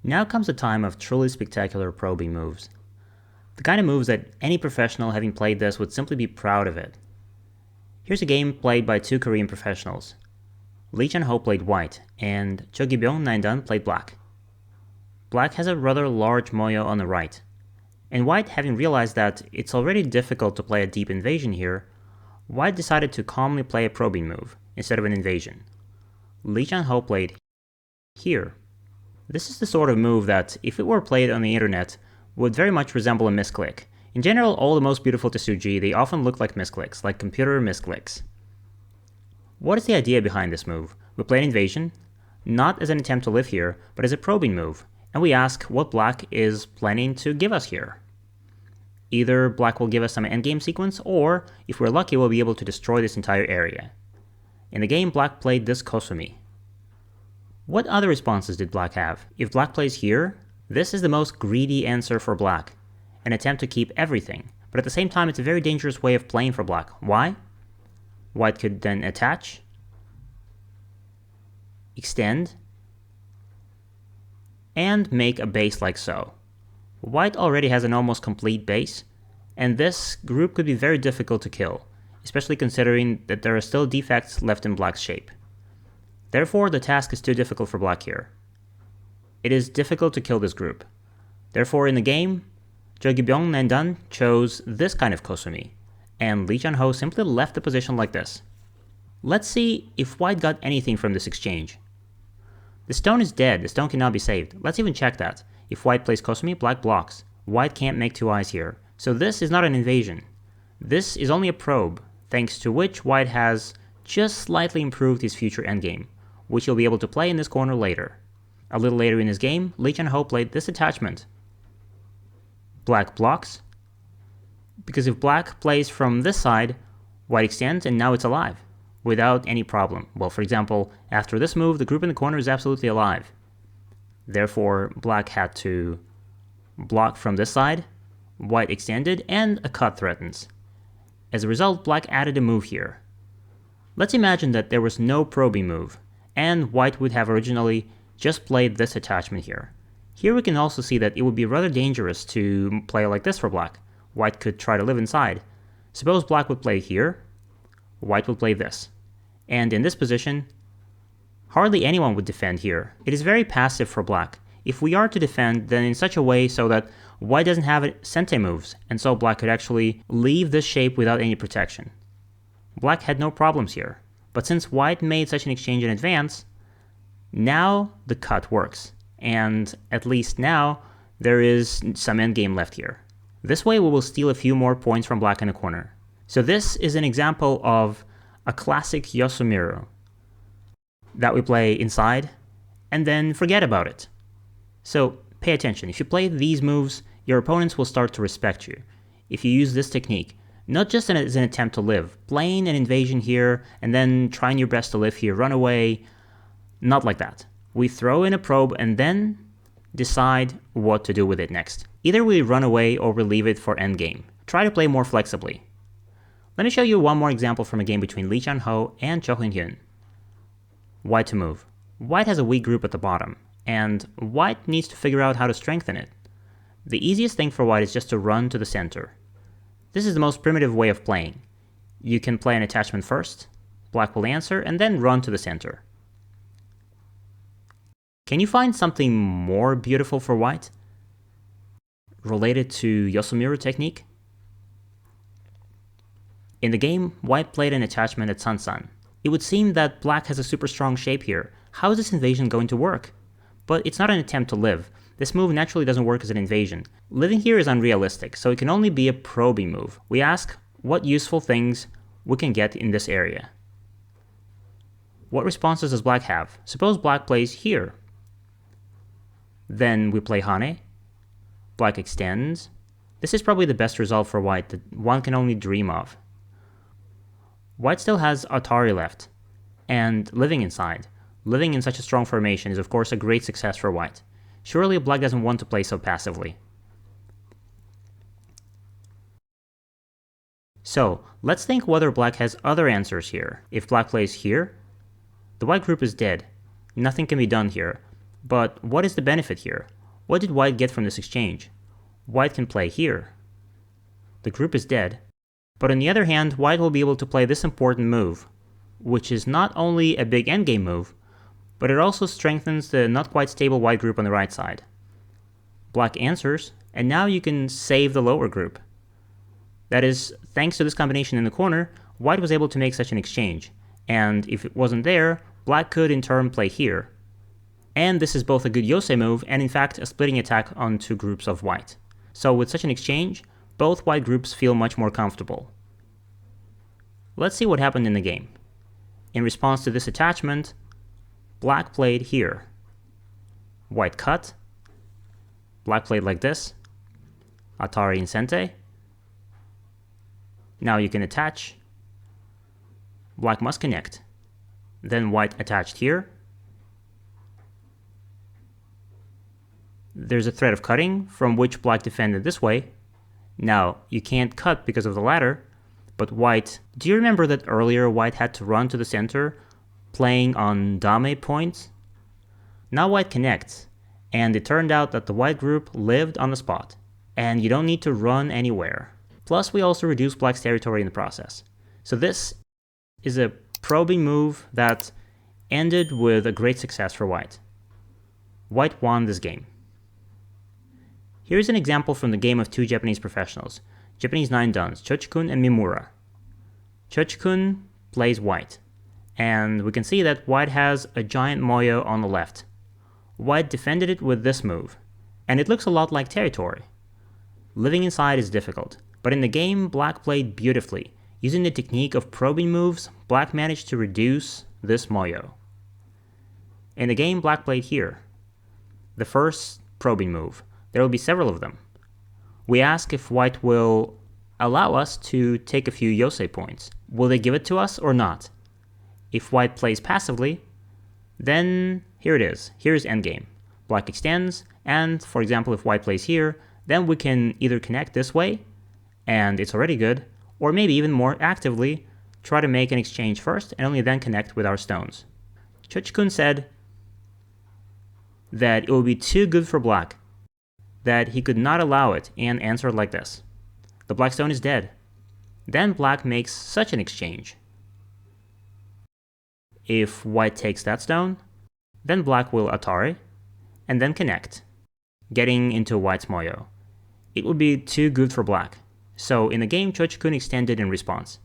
Now comes the time of truly spectacular probing moves. The kind of moves that any professional having played this would simply be proud of it. Here's a game played by two Korean professionals. Lee Changho played white, and Cho Gi-byung played black. Black has a rather large moyo on the right, and white, having realized that it's already difficult to play a deep invasion here, white decided to calmly play a probing move instead of an invasion. Lee Changho played here. This is the sort of move that, if it were played on the internet, would very much resemble a misclick. In general, all the most beautiful Tsuji, they often look like misclicks, like computer misclicks. What is the idea behind this move? We play an invasion, not as an attempt to live here, but as a probing move, and we ask what black is planning to give us here. Either black will give us some endgame sequence, or, if we're lucky, we'll be able to destroy this entire area. In the game, black played this Kosumi. What other responses did black have? If black plays here, this is the most greedy answer for black, an attempt to keep everything, but at the same time it's a very dangerous way of playing for black. Why? White could then attach, extend, and make a base like so. White already has an almost complete base, and this group could be very difficult to kill, especially considering that there are still defects left in black's shape. Therefore, the task is too difficult for black here. It is difficult to kill this group. Therefore, in the game, Cho Gi-byung chose this kind of Kosumi, and Lee Changho simply left the position like this. Let's see if white got anything from this exchange. The stone is dead, the stone cannot be saved. Let's even check that. If white plays Kosumi, black blocks. White can't make two eyes here. So this is not an invasion. This is only a probe, thanks to which white has just slightly improved his future endgame, which he'll be able to play in this corner later. A little later in his game, Lee Changho played this attachment. Black blocks, because if black plays from this side, white extends and now it's alive, without any problem. Well, for example, after this move, the group in the corner is absolutely alive. Therefore, black had to block from this side, white extended, and a cut threatens. As a result, black added a move here. Let's imagine that there was no probing move, and white would have originally just played this attachment here. Here we can also see that it would be rather dangerous to play like this for black. White could try to live inside. Suppose black would play here, white would play this. And in this position, hardly anyone would defend here. It is very passive for black. If we are to defend, then in such a way so that white doesn't have sente moves, and so black could actually leave this shape without any protection. Black had no problems here. But since white made such an exchange in advance, now the cut works. And at least now, there is some endgame left here. This way we will steal a few more points from black in the corner. So this is an example of a classic Yosu-Miru that we play inside and then forget about it. So pay attention. If you play these moves, your opponents will start to respect you. If you use this technique, not just as an attempt to live, playing an invasion here and then trying your best to live here, run away, not like that. We throw in a probe and then decide what to do with it next. Either we run away or we leave it for endgame. Try to play more flexibly. Let me show you one more example from a game between Lee Changho and Cho Hyun. White to move. White has a weak group at the bottom, and white needs to figure out how to strengthen it. The easiest thing for white is just to run to the center. This is the most primitive way of playing. You can play an attachment first, black will answer, and then run to the center. Can you find something more beautiful for white? Related to Yosu-Miru technique? In the game, white played an attachment at San-san. It would seem that black has a super strong shape here. How is this invasion going to work? But it's not an attempt to live. This move naturally doesn't work as an invasion. Living here is unrealistic, so it can only be a probing move. We ask what useful things we can get in this area. What responses does black have? Suppose black plays here. Then we play Hane. Black extends. This is probably the best result for white that one can only dream of. White still has Atari left, and living inside. Living in such a strong formation is of course a great success for white. Surely black doesn't want to play so passively. So, let's think whether black has other answers here. If black plays here, the white group is dead. Nothing can be done here. But what is the benefit here? What did white get from this exchange? White can play here. The group is dead. But on the other hand, white will be able to play this important move, which is not only a big endgame move, but it also strengthens the not quite stable white group on the right side. Black answers, and now you can save the lower group. That is, thanks to this combination in the corner, white was able to make such an exchange, and if it wasn't there, black could in turn play here. And this is both a good Yosei move and in fact a splitting attack on two groups of white. So with such an exchange, both white groups feel much more comfortable. Let's see what happened in the game. In response to this attachment, black played here. White cut. Black played like this. Atari and Sente. Now you can attach. Black must connect. Then white attached here. There's a threat of cutting, from which black defended this way. Now, you can't cut because of the ladder, but white... Do you remember that earlier white had to run to the center, playing on dame points? Now white connects, and it turned out that the white group lived on the spot, and you don't need to run anywhere. Plus, we also reduced black's territory in the process. So this is a probing move that ended with a great success for white. White won this game. Here's an example from the game of two Japanese professionals, Japanese 9-dans, Chikun and Mimura. Chikun plays white, and we can see that white has a giant moyo on the left. White defended it with this move, and it looks a lot like territory. Living inside is difficult, but in the game, black played beautifully. Using the technique of probing moves, black managed to reduce this moyo. In the game, black played here. The first probing move. There will be several of them. We ask if white will allow us to take a few Yosei points. Will they give it to us or not? If white plays passively, then here it is. Here's endgame. Black extends, and for example, if white plays here, then we can either connect this way, and it's already good, or maybe even more actively, try to make an exchange first and only then connect with our stones. Chikun said that it would be too good for black, that he could not allow it, and answered like this. The black stone is dead. Then black makes such an exchange. If white takes that stone, then black will Atari, and then connect, getting into white's moyo. It would be too good for black. So in the game, Chikun extended in response.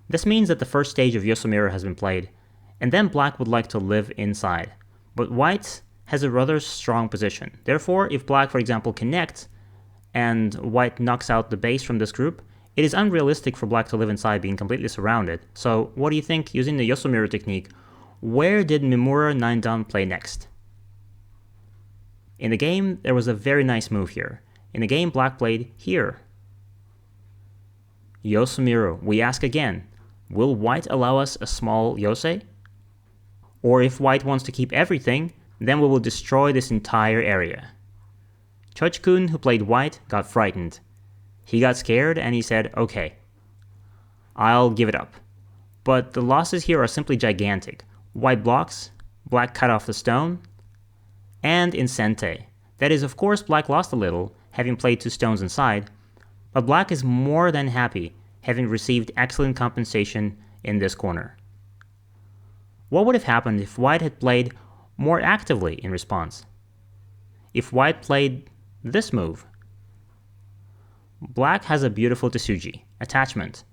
This means that the first stage of Yosu-Miru has been played, and then black would like to live inside. But white has a rather strong position. Therefore, if black, for example, connects, and white knocks out the base from this group, it is unrealistic for black to live inside being completely surrounded. So what do you think, using the Yosu-Miru technique, where did Mimura 9-dan play next? In the game, there was a very nice move here. In the game, black played here. Yosu-Miru, we ask again, will white allow us a small Yosei? Or if white wants to keep everything, then we will destroy this entire area. Chikun, who played white, got frightened. He got scared and he said, okay, I'll give it up. But the losses here are simply gigantic. White blocks, black cut off the stone, and in Sente. That is, of course, black lost a little, having played two stones inside, but black is more than happy, having received excellent compensation in this corner. What would have happened if white had played more actively in response? If white played this move? Black has a beautiful Tsuji, attachment.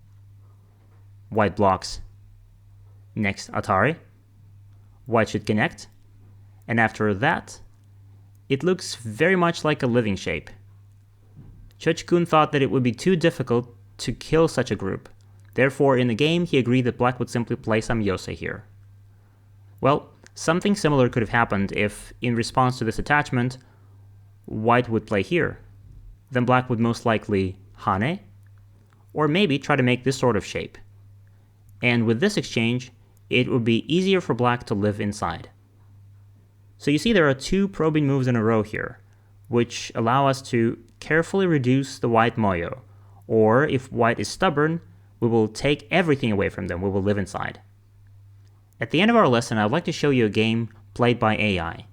White blocks. Next, Atari. White should connect. And after that, it looks very much like a living shape. Chikun thought that it would be too difficult to kill such a group. Therefore, in the game, he agreed that black would simply play some Yosei here. Well, something similar could have happened if, in response to this attachment, white would play here. Then black would most likely Hane, or maybe try to make this sort of shape. And with this exchange, it would be easier for black to live inside. So you see there are two probing moves in a row here, which allow us to carefully reduce the white moyo, or if white is stubborn, we will take everything away from them, we will live inside. At the end of our lesson, I'd like to show you a game played by AI.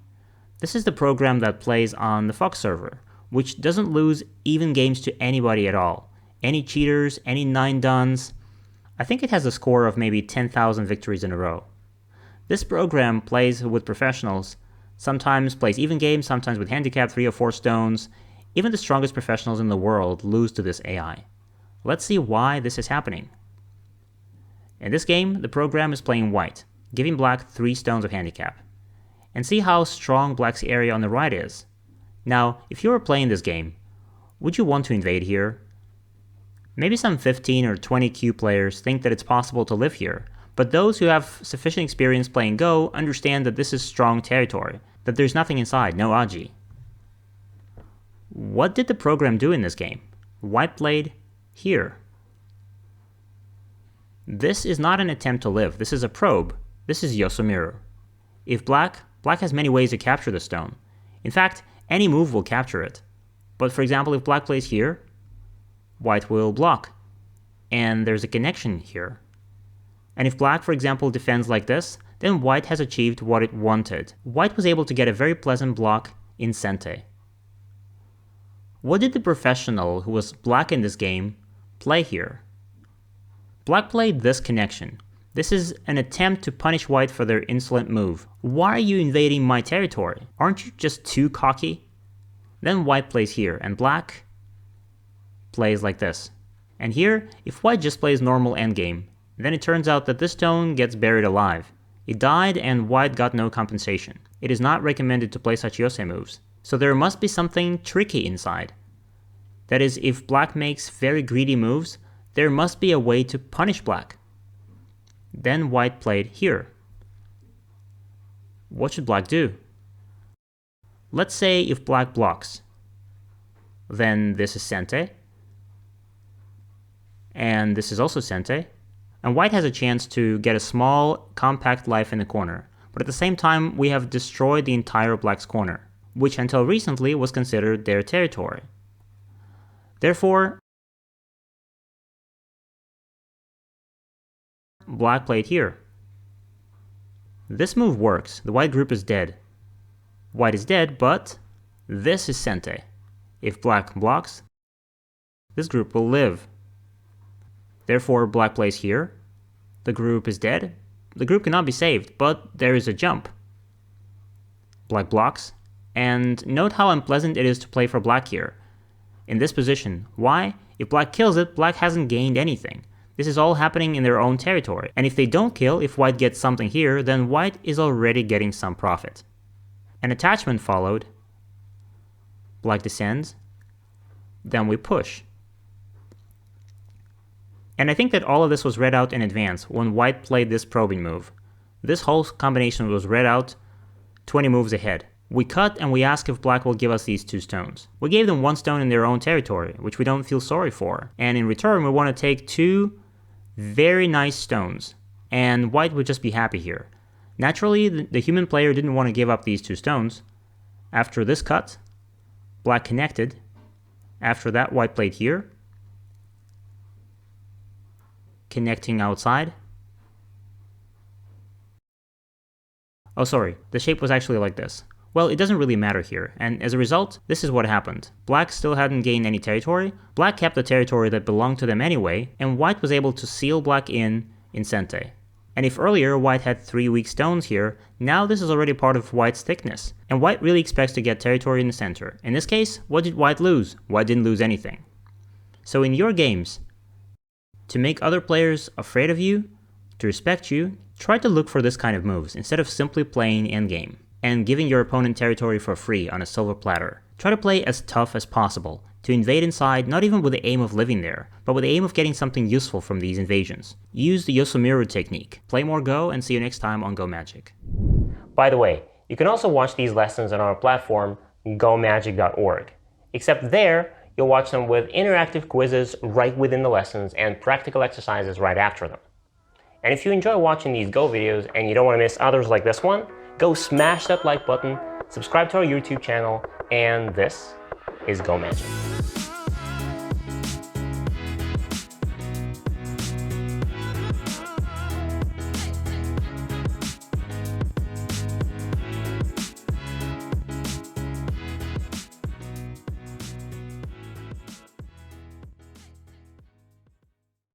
This is the program that plays on the Fox server, which doesn't lose even games to anybody at all. Any cheaters, any 9-duns. I think it has a score of maybe 10,000 victories in a row. This program plays with professionals, sometimes plays even games, sometimes with handicap 3 or 4 stones. Even the strongest professionals in the world lose to this AI. Let's see why this is happening. In this game, the program is playing white, giving black 3 stones of handicap. And see how strong black's area on the right is. Now, if you were playing this game, would you want to invade here? Maybe some 15 or 20 Q players think that it's possible to live here, but those who have sufficient experience playing Go understand that this is strong territory, that there's nothing inside, no Aji. What did the program do in this game? White played here. This is not an attempt to live, this is a probe. This is Yosu-Miru. If black has many ways to capture the stone. In fact, any move will capture it. But for example, if black plays here, white will block. And there's a connection here. And if black, for example, defends like this, then white has achieved what it wanted. White was able to get a very pleasant block in Sente. What did the professional who was black in this game play here? Black played this connection. This is an attempt to punish white for their insolent move. Why are you invading my territory? Aren't you just too cocky? Then white plays here, and black plays like this. And here, if white just plays normal endgame, then it turns out that this stone gets buried alive. It died and white got no compensation. It is not recommended to play such Yosei moves. So there must be something tricky inside. That is, if black makes very greedy moves, there must be a way to punish black. Then white played here. What should black do? Let's say if black blocks, then this is Sente, and this is also Sente, and white has a chance to get a small, compact life in the corner, but at the same time we have destroyed the entire black's corner, which until recently was considered their territory. Therefore, black played here. This move works. The white group is dead. White is dead, but this is Sente. If black blocks, this group will live. Therefore, black plays here. The group is dead. The group cannot be saved, but there is a jump. Black blocks. And note how unpleasant it is to play for black here. In this position. Why? If black kills it, black hasn't gained anything. This is all happening in their own territory. And if they don't kill, if white gets something here, then white is already getting some profit. An attachment followed. Black descends. Then we push. And I think that all of this was read out in advance when white played this probing move. This whole combination was read out 20 moves ahead. We cut and we ask if black will give us these 2 stones. We gave them 1 stone in their own territory, which we don't feel sorry for. And in return, we want to take 2 very nice stones. And white would just be happy here. Naturally, the human player didn't want to give up these 2 stones. After this cut, black connected. After that, white played here. Connecting outside. Oh, sorry, the shape was actually like this. Well, it doesn't really matter here, and as a result, this is what happened. Black still hadn't gained any territory, black kept the territory that belonged to them anyway, and white was able to seal black in Sente. And if earlier white had 3 weak stones here, now this is already part of white's thickness, and white really expects to get territory in the center. In this case, what did white lose? White didn't lose anything. So in your games, to make other players afraid of you, to respect you, try to look for this kind of moves instead of simply playing endgame and giving your opponent territory for free on a silver platter. Try to play as tough as possible, to invade inside not even with the aim of living there, but with the aim of getting something useful from these invasions. Use the Yosu-Miru technique. Play more Go and see you next time on Go Magic. By the way, you can also watch these lessons on our platform, gomagic.org. Except there, you'll watch them with interactive quizzes right within the lessons and practical exercises right after them. And if you enjoy watching these Go videos and you don't want to miss others like this one, go smash that like button, subscribe to our YouTube channel, and this is Go Magic.